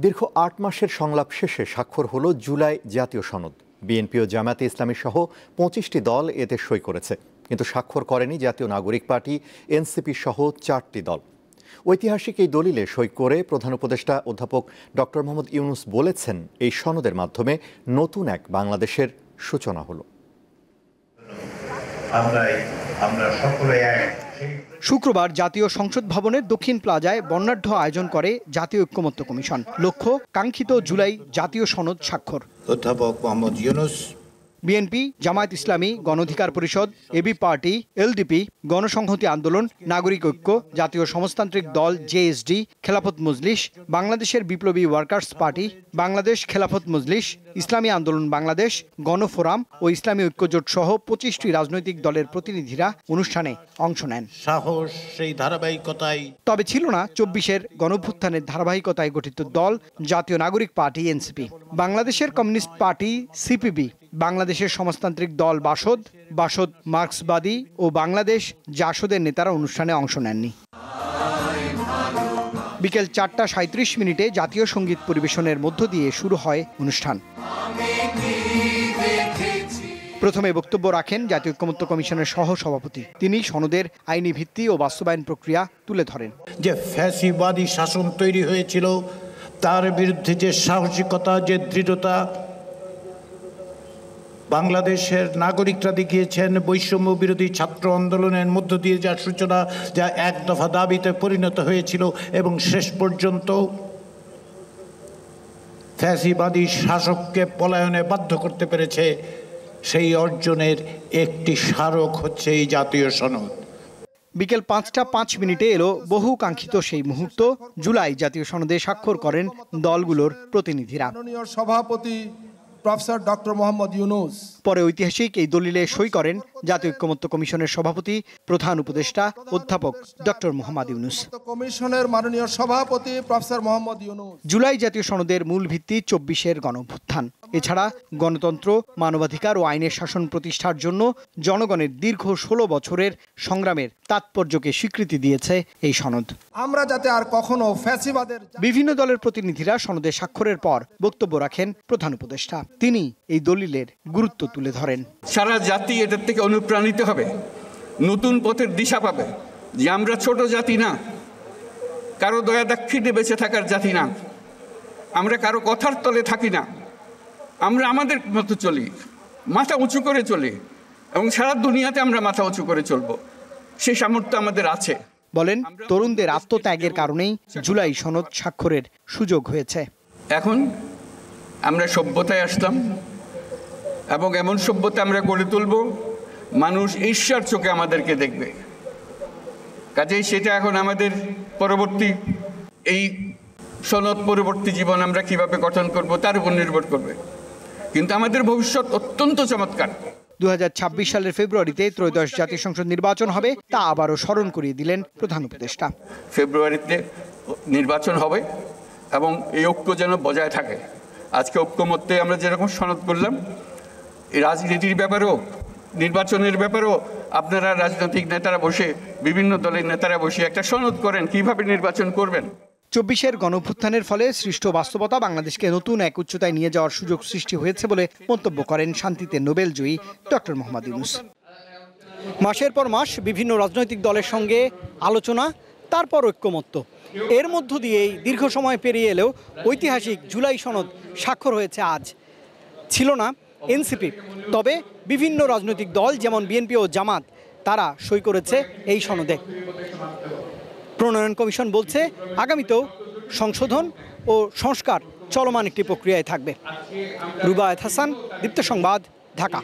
দীর্ঘ ৮ মাসের সংলাপ শেষে স্বাক্ষর হলো জুলাই জাতীয় সনদ। বিএনপি ও জামায়াতে ইসলামী সহ ২৫টি দল এতে সই করেছে, কিন্তু স্বাক্ষর করেনি জাতীয় নাগরিক পার্টি, এনসিপি সহ 4টি দল। ঐতিহাসিক এই দলিলে সই করে প্রধান উপদেষ্টা অধ্যাপক ডক্টর মোহাম্মদ ইউনূস বলেছেন, এই সনদের মাধ্যমে নতুন এক বাংলাদেশের সূচনা হলো। শুক্রবার জাতীয় সংসদ ভবনের দক্ষিণ প্লাজায় বর্ণাঢ্য আয়োজন করে জাতীয় ঐক্যমত্য কমিশন। লক্ষ্য কাঙ্ক্ষিত জুলাই জাতীয় সনদ স্বাক্ষর। অধ্যাপক মোহাম্মদ ইউনূস, বিএনপি, জামায়াত ইসলামী, গণ অধিকার পরিষদ, এবি পার্টি, এলডিপি, গণসংহতি আন্দোলন, নাগরিক ঐক্য, জাতীয় সমাজতান্ত্রিক দল জেএসডি, খেলাফত মজলিস, বাংলাদেশের বিপ্লবী ওয়ার্কার্স পার্টি, বাংলাদেশ খেলাফত মজলিস, ইসলামী আন্দোলন বাংলাদেশ, গণফোরাম ও ইসলামী ঐক্যজোট সহ 25টি রাজনৈতিক দলের প্রতিনিধিরা অনুষ্ঠানে অংশ নেন। তবে ছিল না 24-এর গণঅভ্যুত্থানের ধারাবাহিকতায় গঠিত দল জাতীয় নাগরিক পার্টি এনসিপি, বাংলাদেশের কমিউনিস্ট পার্টি সিপিবি, বাংলাদেশের সমাজতান্ত্রিক দল বাসদ মার্ক্সবাদী ও বাংলাদেশ জাসদের নেতারা অনুষ্ঠানে অংশ নেননি। বিকেল 4:37 জাতীয় সঙ্গীত পরিবেশনের মধ্য দিয়ে শুরু হয় অনুষ্ঠান। প্রথমে বক্তব্য রাখেন জাতীয় ঐক্যমত্য কমিশনের সহ সভাপতি। তিনি সনদের আইনি ভিত্তি ও বাস্তবায়ন প্রক্রিয়া তুলে ধরেন। যে ফ্যাসিবাদী শাসন তৈরি হয়েছিল, তার বিরুদ্ধে যে সাহসিকতা, যে দৃঢ়তা বাংলাদেশের নাগরিকরা দেখিয়েছেন, বৈষম্য বিরোধী ছাত্র আন্দোলনের মধ্য দিয়ে যা সূচনা, যা এক দফা দাবিতে পরিণত হয়েছিল এবং শেষ পর্যন্ত ফ্যাসিবাদী শাসককে পলায়নে বাধ্য করতে পেরেছে, সেই অর্জনের একটি স্মারক হচ্ছে এই জাতীয় সনদ। বিকেল 5:05 এলো বহু কাঙ্ক্ষিত সেই মুহূর্ত। জুলাই জাতীয় সনদে স্বাক্ষর করেন দলগুলোর প্রতিনিধিরা। সভাপতি প্রফেসর ডক্টর মোহাম্মদ ইউনূস পরে ঐতিহাসিক এই দলিলে সই করেন জাতীয় ঐক্যমত্য কমিশনের সভাপতি, প্রধান উপদেষ্টা অধ্যাপক ডক্টর মোহাম্মদ ইউনূস। কমিশনের মাননীয় সভাপতি প্রফেসর মোহাম্মদ ইউনূস। জুলাই জাতীয় সনদের মূল ভিত্তি 24-এর গণঅভ্যুত্থান। এছাড়া গণতন্ত্র, মানবাধিকার ও আইনের শাসন প্রতিষ্ঠার জন্য জনগণের দীর্ঘ 16 বছরের সংগ্রামের তাৎপর্যকে স্বীকৃতি দিয়েছে এই সনদ। আমরা যাতে আর কখনো ফ্যাসিবাদের। বিভিন্ন দলের প্রতিনিধিরা সনদে স্বাক্ষরের পর বক্তব্য রাখেন প্রধান উপদেষ্টা। তিনি এই দলিলের গুরুত্ব তুলে ধরেন। সারা জাতি এটার থেকে অনুপ্রাণিত হবে, নতুন পথের দিশা পাবে যে আমরা ছোট জাতি না, কারো দয়া দাক্ষিণ্যে বেঁচে থাকার জাতি না, আমরা কারো কথার তলে থাকি না, আমরা আমাদের মতো চলি, মাথা উঁচু করে চলি এবং সারা দুনিয়াতে আমরা মাথা উঁচু করে চলব, সেই সামর্থ্য আমাদের আছে। বলেন, তরুণদের আত্মত্যাগের কারণেই জুলাই সনদ স্বাক্ষরের সুযোগ হয়েছে। এখন আমরা সভ্যতায় আসলাম এবং এমন সভ্যতা আমরা গড়ে তুলব, মানুষ ঈশ্বর চোখে আমাদেরকে দেখবে। কাজেই সেটা এখন আমাদের পরবর্তী এই সনদ পরবর্তী জীবন আমরা কিভাবে গঠন করব তার উপর নির্ভর করবে, কিন্তু আমাদের ভবিষ্যৎ অত্যন্ত চমৎকার। 2026 সালের ফেব্রুয়ারিতে ত্রয়োদশ জাতীয় সংসদ নির্বাচন হবে, তা আবারও স্মরণ করিয়ে দিলেন প্রধান উপদেষ্টা। ফেব্রুয়ারিতে নির্বাচন হবে এবং এই ঐক্য যেন বজায় থাকে। আজকে ঐক্যমত্যে আমরা যেরকম সনদ করলাম, এই রাজনীতির ব্যাপারেও, নির্বাচনের ব্যাপারেও আপনারা রাজনৈতিক নেতারা বসে, বিভিন্ন দলের নেতারা বসে একটা সনদ করেন কিভাবে নির্বাচন করবেন। 24-এর গণঅভ্যুত্থানের ফলে সৃষ্ট বাস্তবতা বাংলাদেশকে নতুন এক উচ্চতায় নিয়ে যাওয়ার সুযোগ সৃষ্টি হয়েছে বলে মন্তব্য করেন শান্তিতে নোবেলজয়ী ডক্টর মোহাম্মদ ইউনূস। মাসের পর মাস বিভিন্ন রাজনৈতিক দলের সঙ্গে আলোচনা, তারপর ঐক্যমত্য, এর মধ্য দিয়েই দীর্ঘ সময় পেরিয়ে এলেও ঐতিহাসিক জুলাই সনদ স্বাক্ষর হয়েছে আজ। ছিল না এনসিপি, তবে বিভিন্ন রাজনৈতিক দল যেমন বিএনপি ও জামাত, তারা সই করেছে এই সনদে। প্রণয়ন কমিশন বলছে আগামীতেও সংশোধন ও সংস্কার চলমান একটি প্রক্রিয়ায় থাকবে। রুবায়েত হাসান, দীপ্ত সংবাদ, ঢাকা।